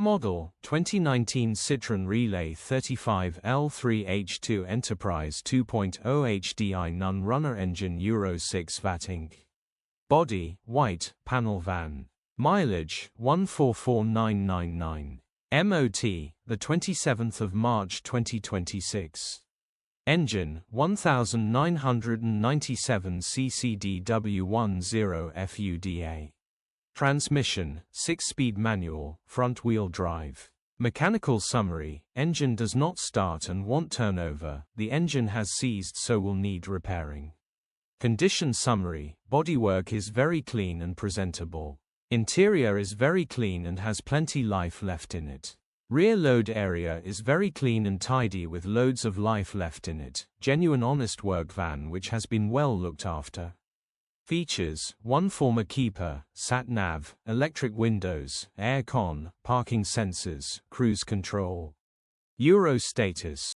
model, 2019 Citroen Relay 35 L3H2 Enterprise 2.0 HDI non-runner engine Euro 6 Vat Inc. Body, white, panel van. Mileage, 144,999. MOT, the 27th of March 2026. Engine, 1997 ccdw10 FUDA. Transmission, 6-speed manual, front-wheel drive. Mechanical summary: engine does not start and won't turn over, the engine has seized so will need repairing. Condition summary: bodywork is very clean and presentable. Interior is very clean and has plenty life left in it. Rear load area is very clean and tidy with loads of life left in it. Genuine honest work van which has been well looked after. Features: 1 former keeper, sat-nav, electric windows, air con, parking sensors, cruise control. Euro status: